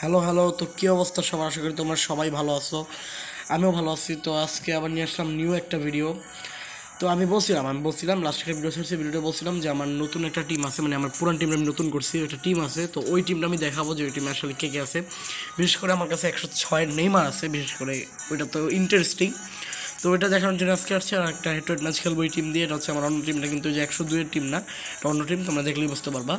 Hello hello, তো কী অবস্থা সবার? আশা করি তোমরা সবাই ভালো আছো। আমিও ভালো আছি। তো আজকে আবার নিয়ে আসলাম নিউ একটা ভিডিও। তো আমি বলছিলাম লাস্ট একটা ভিডিও ছেড়েছি, ভিডিওটা বলছিলাম যে আমার নতুন একটা টিম আছে, মানে আমার পুরান টিমটা আমি নতুন করছি, একটা টিম আছে। তো ওই টিমটা আমি দেখাবো যে ওই টিমে আসলে কে কে আছে। বিশেষ করে আমার কাছে 106 নেইমার আছে, বিশেষ করে ওইটা তো ইন্টারেস্টিং। তো ওইটা দেখানোর জন্য আজকে আসছে, আর একটা হেড টু হেড ম্যাচ খেলবো এই টিম দিয়ে। এটা হচ্ছে আমার অন্য টিমটা, কিন্তু ওই যে 102-এর টিম না, এটা অন্য টিম, তোমরা দেখলেই বুঝতে পারবা।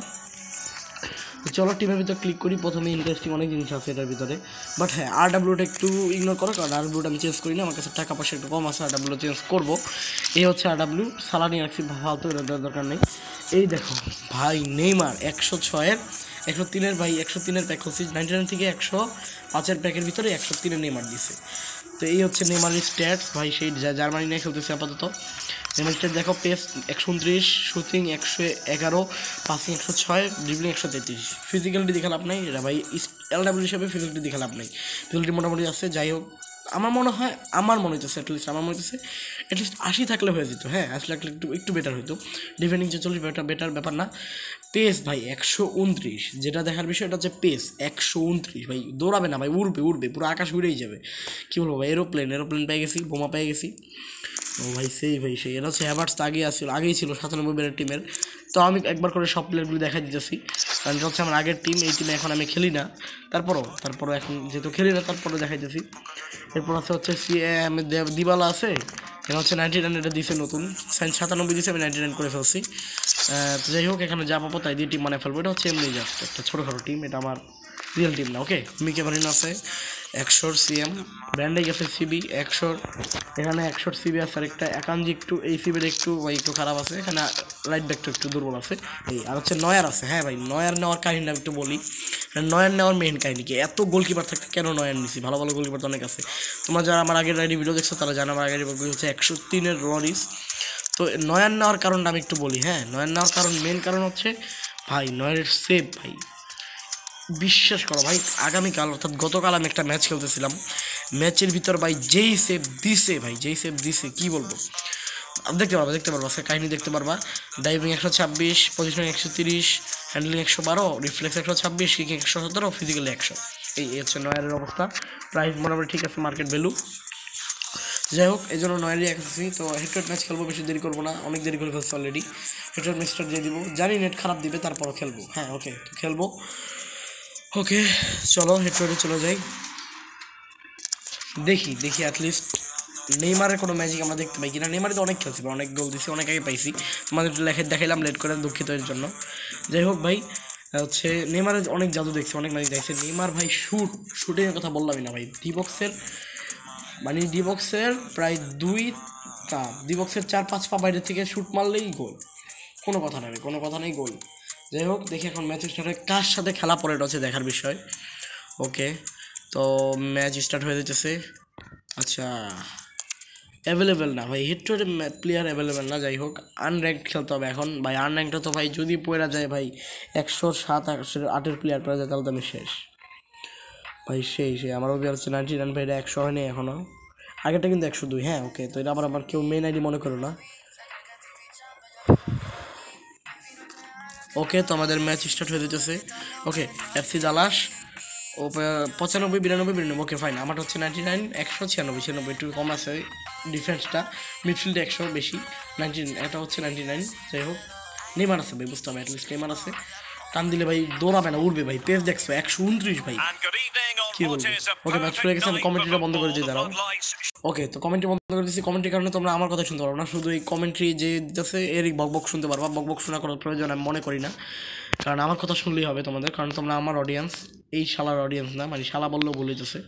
তো চলো টিমের ভিতরে ক্লিক করি। প্রথমে ইন্টারেস্টিং অনেক জিনিস আছে এটার ভিতরে, বাট হ্যাঁ ডাব্লিউটা একটু ইগনোর করো, কারণ ডাব্লিউটা আমি চেঞ্জ করি না, আমার কাছে টাকা পয়সা একটু কম আছে, ডাব্লিউ চেঞ্জ করবো। এই হচ্ছে ডাব্লিউ সালা নিয়ে রাখছি, ফালতু এটা দেওয়ার দরকার নেই। এই দেখো ভাই, নেইমার 106-এর 103-এর ভাই, 103-এর প্যাক হচ্ছে 99 থেকে 105-এর প্যাকের ভিতরে 103-এর নেইমার দিছে। তো এই হচ্ছে নেইমারের স্ট্যাটস ভাই, সেই জার্মানি নিয়ে খেলতেছে আপাতত। নেইমার স্ট্যাট দেখো, pace 129, shooting 111, passing 106, dribbling 133। Physicality দেখে লাভ নাই এটা ভাই, এলডাব্লিউ হিসেবে ফিজিক্যালিটি দেখে লাভ নাই, ফিজিক্যালিটি মোটামুটি আছে। যাই হোক, আমার মনে হইতেছে অ্যাটলিস্ট 80 থাকলে হয়ে যেত। হ্যাঁ 80 থাকলে একটু একটু বেটার হইতো। ডিফেন্ডিং 46, বেটার ব্যাপার না। পেস ভাই 129, যেটা দেখার বিষয় এটা হচ্ছে পেস 129 ভাই, দৌড়াবে না ভাই, উড়বে পুরো আকাশ উড়েই যাবে। কী বলবো ভাই, এরোপ্লেন পেয়ে গেছি, বোমা পেয়ে গেছি। ও ভাই সেই এটা হচ্ছে হ্যাভার্টস আগেই ছিল 97 টিমের। তো আমি একবার করে সব প্লেয়ারগুলো দেখা দিতেছি, কারণ এটা হচ্ছে আমার আগের টিম, এই টিমে এখন আমি খেলি না। তারপরও এখন যেহেতু খেলি না, তারপরে দেখাইতেছি। এরপর হচ্ছে দিবালা আছে, এটা হচ্ছে 99, এটা দিছে নতুন 97 দিছে, আমি 99 করে ফেলছি। তো যাই হোক, এখানে যা পাবো তাই দিয়ে টিম মানে ফেলবো। এটা হচ্ছে এমনি জাস্ট একটা ছোটোখাটো টিম, এটা আমার রিয়েল টিম না। ওকে, মিকে ভারিন আছে 100 সিএম, ব্র্যান্ডে গেছে সিবি 100, এখানে 100 সিবি আছে। আর একটা একাঞ্জি একটু এই সিবির একটু খারাপ আছে, এখানে রাইট ব্যাকটা একটু দুর্বল আছে। এই আর হচ্ছে নয়ার আছে। হ্যাঁ ভাই, নয়ার নেওয়ার কাহিনীটা একটু বলি। নয়ার নেওয়ার মেইন কাহিনী কি, এত গোলকিপার থাকতে কেন নয়ার নিছি? ভালো ভালো গোলকিপার তো অনেক আছে। তোমরা যারা আমার আগের রাইডি ভিডিও দেখছো তারা জানো, আমার আগের হচ্ছে 103-এর লরিস। তো নয়ার নেওয়ার কারণটা আমি একটু বলি। হ্যাঁ, নয়ার নেওয়ার মেইন কারণ হচ্ছে ভাই নয়ারের সেভ ভাই, বিশ্বাস করো ভাই, আগামীকাল অর্থাৎ গতকাল আমি একটা ম্যাচ খেলতেছিলাম, ম্যাচের ভিতর ভাই যেই সেভ দিছে কী বলবো। দেখতে পারবা আজকে কাহিনী দেখতে পারবা। Diving 126, position 130, handling 112, reflex 126, kicking 117, physically 100। এই হচ্ছে নয়ারের অবস্থা। প্রাইস মোটামুটি ঠিক আছে, মার্কেট ভ্যালু। যাই হোক, এই জন্য নয়ারই এসেছি। তো হেড ম্যাচ খেলবো, বেশি দেরি করবো না, অনেক দেরি করে ফেলছি অলরেডি। হেড ম্যাচটা দিয়ে দিব, জানি নেট খারাপ দিবে, তারপরও খেলবো। হ্যাঁ ওকে, তো খেলবো। ওকে চলো হেড চলে যাই, দেখি অ্যাটলিস্ট নেইমারের কোনো ম্যাজিক আমরা দেখতে পাই কিনা। নেইমারে তো অনেক খেলছি, অনেক গোল দিছি, অনেক আগে পাইছি। তোমাদের দেখাইলাম লেট করে, দুঃখিত এর জন্য। যাই হোক ভাই, হচ্ছে নেইমারের অনেক জাদু দেখছি, অনেক ম্যাজিক দেখছি। নেইমার ভাই শুটের কথা বললামই না ভাই, ডি বক্সের প্রায় ডি বক্সের 4-5 পা বাইরে থেকে শ্যুট মারলেই গোল, কোনো কথা নেই গোল। যাই হোক, দেখি এখন ম্যাচ স্টার্ট কার সাথে খেলা পরে, এটা হচ্ছে দেখার বিষয়। ওকে, তো ম্যাচ স্টার্ট হয়ে যেতেছে। আচ্ছা, অ্যাভেলেবেল না ভাই, হিট টু প্লেয়ার অ্যাভেলেবেল না। যাই হোক, আনর্যাঙ্কড খেলতে হবে এখন ভাই। আনর্যাঙ্কটা তো ভাই যদি পড়া যায় ভাই, 107, 108-এর প্লেয়ার পড়া যায়, তাহলে তো আমি শেষ ভাই। সেই আমার ওবিআর হচ্ছে 99 ভাই, এটা 100 হয়নি এখনও, আগেরটা কিন্তু 102। হ্যাঁ ওকে, তো এটা আবার কেউ মেন আইডি মনে করো না। ওকে, তো আমাদের ম্যাচ স্টার্ট হয়ে যেতেছে। ওকে, এফসি দালাস ও 95, 92, ওকে ফাইন। আমার হচ্ছে 99, 196, একটু কম আছে ডিফেন্সটা, মিডফিল্ডে 100 বেশি, 99, এটা হচ্ছে 99। যাই হোক, নেইমার আছে ভাই, বুঝতে হবে অ্যাটলিস্ট নেইমার আছে। টান দিলে ভাই দৌড়াবে না, উঠবে ভাই। পেস দেখছো 129 ভাই, কি বলবো। ওকে, ম্যাচ শুরু হয়ে গেছে, আমি কমেন্ট্রিটা বন্ধ করে দিয়ে দাঁড়াও। ওকে, তো কমেন্ট্রি বন্ধ করে দিচ্ছি। কমেন্ট্রির কারণে তোমরা আমার কথা শুনতে পারবো না, শুধু এই কমেন্ট্রি যে দিতেছে এরই বকবক শুনতে পারবা। বকবক শোনা করার প্রয়োজন আমি মনে করি না, কারণ আমার কথা শুনলেই হবে তোমাদের, কারণ তোমরা আমার অডিয়েন্স, এই শালার অডিয়েন্স না। মানে শালা বললেও ভুল হইতেছে,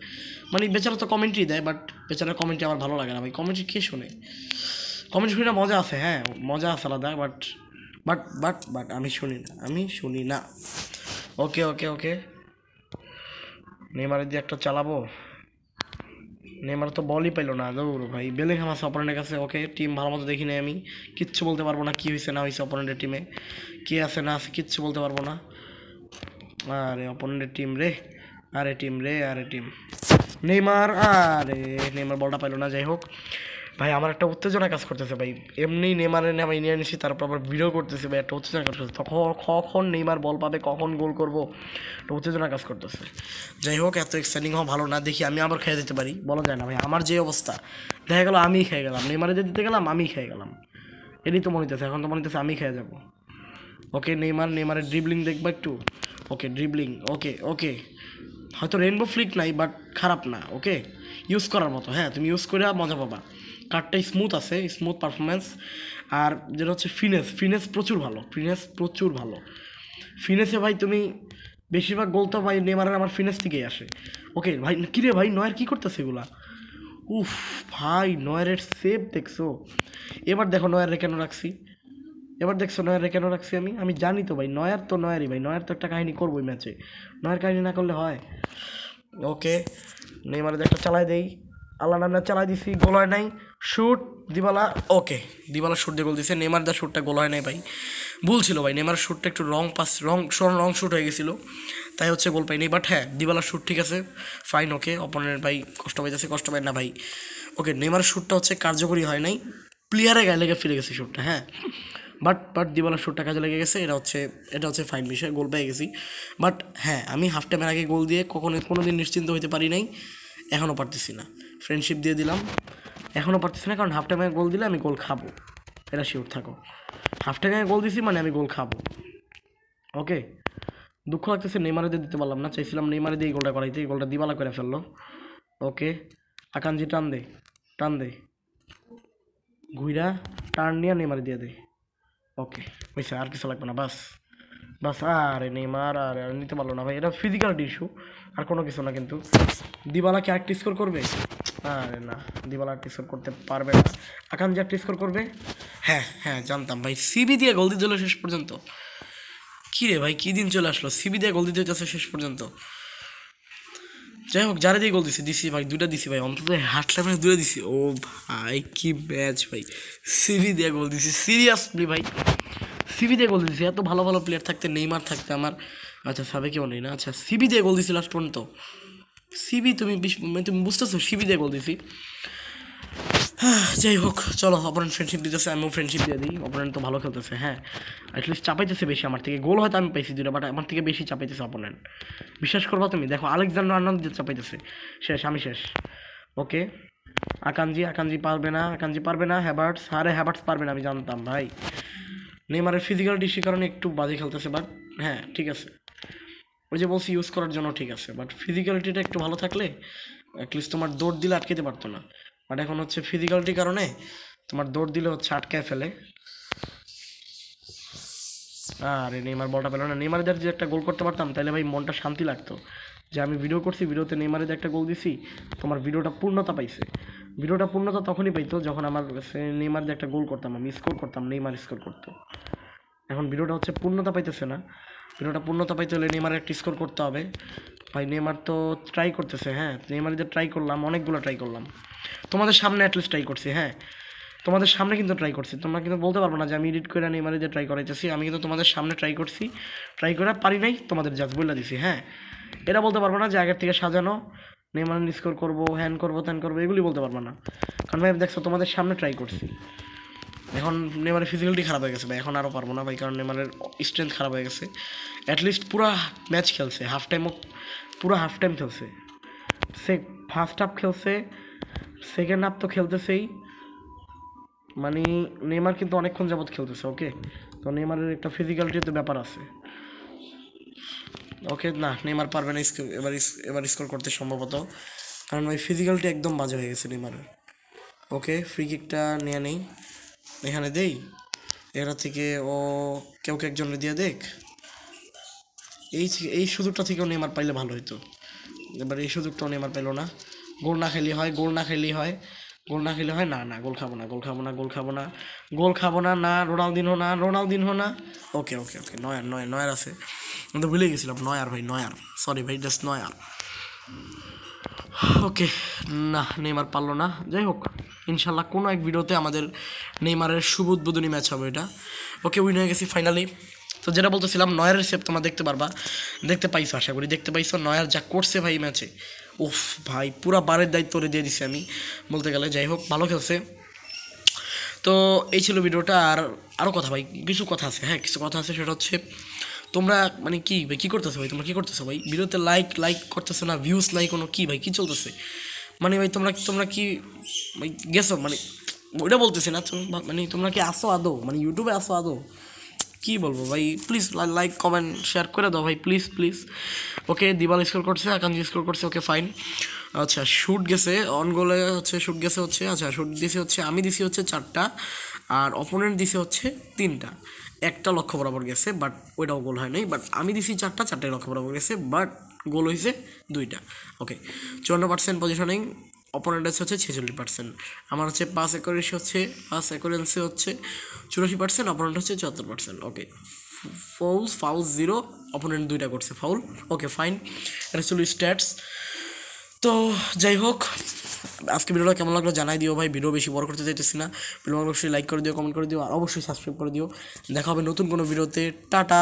মানে বেচারা তো কমেন্ট্রি দেয়, বাট বেচারার কমেন্ট্রি আমার ভালো লাগে না ভাই। কমেন্ট্রি কে শোনে? কমেন্ট্রি শুনে মজা আছে, হ্যাঁ মজা আছে আলাদা, বাট আমি শুনি না। ওকে, নেইমারের দিয়ে একটা চালাবো। নেইমার তো বলই পাইলো না, দৌড় ভাই। বেলিংহাম আছে অপোনেন্টের কাছে। ওকে, টিম ভালো মতো দেখি নাই আমি, কিচ্ছু বলতে পারবো না কি হয়েছে না হয়েছে অপোনেন্টের টিমে, কে আছে না আছে কিচ্ছু বলতে পারবো না। আরে অপোনেন্টের টিম রে, আরে টিম নেইমার, আরে নেইমার বলটা পাইলো না। যাই হোক, ভাই আমার একটা উত্তেজনা কাজ করতেছে ভাই, এমনি নেইমারের নামে নিয়ে নিয়েছি, তারপর আবার ভিডিও করতেছি ভাই, একটা উত্তেজনা কাজ করতেছে, কখন নেইমার বল পাবে, কখন গোল করবো, একটা উত্তেজনা কাজ করতেছে। যাই হোক, এত এক্সাইটিং হওয়া ভালো না, দেখি আমি আবার খেয়ে দিতে পারি, বলা যায় না ভাই। আমার যে অবস্থা দেখা গেলো আমি খেয়ে গেলাম, নেইমারে দিতে গেলাম আমি খেয়ে গেলাম, এটাই তো মনে হইতেছে, এখন তো মনে হইতেছে আমি খেয়ে যাবো। ওকে নেইমারের ড্রিবলিং দেখবো একটু। ওকে ড্রিবলিং, ওকে ওকে, হয়তো রেনবো ফ্লিক নাই বাট খারাপ না, ওকে ইউজ করার মতো। হ্যাঁ তুমি ইউজ করে মজা পাবা, কার্ডটাই স্মুথ আছে, স্মুথ পারফরমেন্স। আর যেটা হচ্ছে ফিনেস প্রচুর ভালো, প্রচুর ভালো। ফিনেসে ভাই তুমি বেশিরভাগ গোল তো ভাই নেইমারের আমার ফিনেস থেকেই আসে। ওকে ভাই, কিরে ভাই নয়ের কী করতেছে এগুলা? উফ ভাই নয়ের সেভ দেখছো? এবার দেখো নয়ারে কেন রাখছি, এবার দেখছো নয়ারে কেন রাখছি আমি জানি তো ভাই, নয়ার তো নয়ারই ভাই, নয়ার তো একটা কাহিনী করবোই ম্যাচে, নয়ার কাহিনী না করলে হয়? ওকে নেইমারে একটা চালাই দেই, আল্লাহ নামে চালাই দিছি, গোল হয় নাই, শুট দিবালা। ওকে দিবালা শুট দিয়ে গোল দিছে, নেইমার দা শুটটা গোল হয় নাই ভাই, ভুল ছিল ভাই, নেইমার শুটটা একটু রং পাস, রং শুট হয়ে গেছিলো, তাই হচ্ছে গোল পাইনি। বাট হ্যাঁ দিবালার শুট ঠিক আছে, ফাইন। ওকে অপোনেন্ট ভাই কষ্ট পাইতেছে, কষ্ট পাই না ভাই। ওকে নেইমারের শুটটা হচ্ছে কার্যকরী হয় নাই, প্লেয়ারে গায়ে লেগে ফিরে গেছে শুটটা, হ্যাঁ বাট দিবালার শুটটা কাজে লেগে গেছে, এটা হচ্ছে ফাইন বিষয়, গোল পেয়ে গেছি। বাট হ্যাঁ আমি হাফ টাইমের আগে গোল দিয়ে কোনো দিন নিশ্চিন্ত হতে পারি নাই, এখনও পারতেছি না। ফ্রেন্ডশিপ দিয়ে দিলাম, এখনও পারতেছি না, কারণ হাফ টাইমে গোল দিলে আমি গোল খাবো, এটা শিওর থাকো। হাফ টাইমে গোল দিছি মানে আমি গোল খাবো। ওকে দুঃখ লাগতেছে নেইমারে দিয়ে দিতে পারলাম না, চাইছিলাম নেইমারে দিয়ে গোলটা করাইতে, এই গোলটা দিবালা করে ফেললো। ওকে আকাঞ্জি টান দে ঘুইরা টার্ন নিয়ে নেইমারে দিয়ে দে। ওকে হয়েছে, আর কিছু লাগবে না, বাস। আরে নেইমার আর নিতে পারলো না ভাই, এটা ফিজিক্যাল ইস্যু, আর কোনো কিছু না। কিন্তু দিবালা কি আরেকটি স্কোর করবে? আরে না, দিবালা আরেকটি স্কোর করতে পারবে না। আকাঞ্জি আরেকটি স্কোর করবে? হ্যাঁ জানতাম ভাই, সিবি দিয়ে গোল দিতে হলো শেষ পর্যন্ত। কী রে ভাই, কী দিন চলে আসলো, সিবি দিয়ে গোল দিতে হচ্ছে শেষ পর্যন্ত। যাই হোক, যারা দিয়ে গোল দিছি ভাই, দুটা দিছি ভাই, অন্তত হাট টাইমে দুটো দিছি। ও ভাই কি ম্যাচ ভাই, সিবি দিয়ে গোল দিছি, সিরিয়াসলি ভাই সিবি দিয়ে গোল দিছি। এত ভালো ভালো প্লেয়ার থাকতে, নেইমার থাকতে আমার, আচ্ছা সাবে কেউ নেই না, আচ্ছা সিবি দিয়ে গোল দিছি লাস্ট পর্যন্ত। সিবি তুমি বুঝতেছো, সিবি দিয়ে গোল দিছি। যাই হোক চলো, অপোনেন্ট ফ্রেন্ডশিপ দিতেছে, আমিও ফ্রেন্ডশিপ দিয়ে দিই। অপোনেন্ট তো ভালো খেলতেছে, হ্যাঁ অ্যাটলিস্ট চাপাইতেছে বেশি আমার থেকে, গোল হয়তো আমি পাইছি দুটো, বাট আমার থেকে বেশি চাপাইতেছে অপোনেন্ট। বিশ্বাস করবা তুমি, দেখো আলেকজান্ডার আর্নল্ড দিয়ে চাপাইতেছে, আমি শেষ। ওকে আকাঞ্জি পারবে না, হ্যাভার্টস পারবে না, আমি জানতাম ভাই। নেইমারের ফিজিক্যাল ডিসির কারণে একটু বাজে খেলতেছে, বাট হ্যাঁ ঠিক আছে, ওই যে বলছি ইউজ করার জন্য ঠিক আছে, বাট ফিজিক্যালিটিটা একটু ভালো থাকলে অ্যাটলিস্ট তোমার দৌড় দিলে আটকেতে পারতো না। বাট এখন হচ্ছে ফিজিক্যালিটির কারণে তোমার দৌড় দিলে হচ্ছে আটকায় ফেলে। আরে নেইমার বলটা পেলো না, নেইমারে যদি একটা গোল করতে পারতাম তাহলে ভাই মনটা শান্তি লাগতো, যে আমি ভিডিও করছি, ভিডিওতে নেইমারে একটা গোল দিছি, তোমার ভিডিওটা পূর্ণতা পাইছে। ভিডিওটা পূর্ণতা তখনই পাইতো যখন আমার নেইমার দিয়ে একটা গোল করতাম, আমি স্কোর করতাম, নেইমার স্কোর করতো। এখন ভিডিওটা হচ্ছে পূর্ণতা পাইতেছে না, ভিডিওটা পূর্ণতা পাইতে হলে নেইমারের একটা স্কোর করতে হবে। ভাই নেইমার তো ট্রাই করতেছে, হ্যাঁ নেইমারে যে ট্রাই করলাম, অনেকগুলো ট্রাই করলাম, তোমাদের সামনে অ্যাটলিস্ট ট্রাই করছি, হ্যাঁ তোমাদের সামনে কিন্তু ট্রাই করছি, তোমরা কিন্তু বলতে পারবো না যে আমি এডিট করে নেইমারে যে ট্রাই করাইতেছি, আমি কিন্তু তোমাদের সামনে ট্রাই করছি, ট্রাই করে পারি নাই, তোমাদের জাজ বলে দিছি। হ্যাঁ এটা বলতে পারবো না যে আগের থেকে সাজানো নেইমার স্কোর করবো, হ্যান করবো ত্যান করবো, এগুলি বলতে পারবো না, কারণ ভাই দেখছো তোমাদের সামনে ট্রাই করছি। এখন নেইমারের ফিজিক্যালিটি খারাপ হয়ে গেছে ভাই, এখন আরও পারবো না ভাই, কারণ নেইমারের স্ট্রেংথ খারাপ হয়ে গেছে। অ্যাটলিস্ট পুরা ম্যাচ খেলছে, পুরো হাফ টাইম খেলছে, ফার্স্ট হাফ খেলছে, সেকেন্ড হাফ তো খেলতেছেই, মানে নেইমার কিন্তু অনেকক্ষণ যাবত খেলতেছে। ওকে তো নেইমারের একটা ফিজিক্যালিটির তো ব্যাপার আছে। ওকে না নেইমার পারবে না এবার স্কোর করতে সম্ভবত, কারণ ভাই ফিজিক্যালিটি একদম বাজে হয়ে গেছে নেইমারের। ওকে ফ্রি কিকটা নিয়ে নেই, এখানে দেই, এটা থেকে ও কেউ একজনে দিয়ে দেখ, এই সুযোগটা থেকেও নেইমার পাইলে ভালো হতো, এবার এই সুযোগটাও নেইমার পেলো না। গোল না খেলি হয়, না গোল খাবো না, না রোনালদিনহো না। ওকে নয়ার আছে, আমি তো ভুলে গেছিলাম, নয়ার সরি ভাই, জাস্ট নয়ার। ওকে না নেইমার পারলো না। যাই হোক ইনশাল্লাহ কোনো এক ভিডিওতে আমাদের নেইমারের শুভ উদ্বোধনী ম্যাচ হবে এটা। ওকে উইন হয়ে গেছি ফাইনালি। তো যেটা বলতেছিলাম, নয়ারের সেভ তোমরা দেখতে পাইছো, আশা করি দেখতে পাইছো, নয়ার যা করছে ভাই ম্যাচে, উফ ভাই পুরা বারের দায়িত্ব দিয়ে দিছি আমি বলতে গেলে। যাই হোক ভালো খেলছে, তো এই ছিল ভিডিওটা। আর আরও কথা ভাই, কিছু কথা আছে, হ্যাঁ কিছু কথা আছে, সেটা হচ্ছে তোমরা মানে কি ভাই কী করতেছো ভাই, তোমরা কী করতেছো ভাই, ভিডিওতে লাইক করতেছো না, ভিউজ নাই কোনো, কী ভাই কী চলতেছে মানে ভাই, তোমরা কি ভাই গেছো মানে ওইটা বলতেছি না, মানে তোমরা কি আসো আদৌ, মানে ইউটিউবে আসো আদৌ, কী বলবো ভাই, প্লিজ লাইক কমেন্ট শেয়ার করে দাও ভাই, প্লিজ প্লিজ। ওকে দিবাল স্কোর করছে, আকাঙ্ক্ষী স্কোর করছে, ওকে ফাইন। আচ্ছা শ্যুট গেছে অন গোলে, হচ্ছে শ্যুট গেছে হচ্ছে, আচ্ছা শ্যুট দিছে হচ্ছে, আমি দিছি হচ্ছে 4টা আর অপোনেন্ট দিছে হচ্ছে 3টা, একটা লক্ষ্য বরাবর গেছে বাট ওইটাও গোল হয় নাই, বাট আমি দিছি 4টাই লক্ষ্য বরাবর গেছে, বাট গোল হয়েছে 2টা। ওকে 54% পজিশনিং, অপোনেন্ট হচ্ছে 46%, আমার হচ্ছে পাস অ্যাকুরেন্সি হচ্ছে 84%, অপোনেন্ট হচ্ছে 74%। ওকে ফাউল 0, অপোনেন্ট 2টা করছে ফাউল, ওকে ফাইন। এটা ছিল স্ট্যাটস। তো যাই হোক, আজকে ভিডিওটা কেমন লাগলো জানাই দিও ভাই, ভিডিও বেশি বড় করতে চাইতেছি না, ভিডিও অবশ্যই লাইক করে দিও, কমেন্ট করে দিও, আর অবশ্যই সাবস্ক্রাইব করে দিও। দেখা হবে নতুন কোনো ভিডিওতে, টাটা।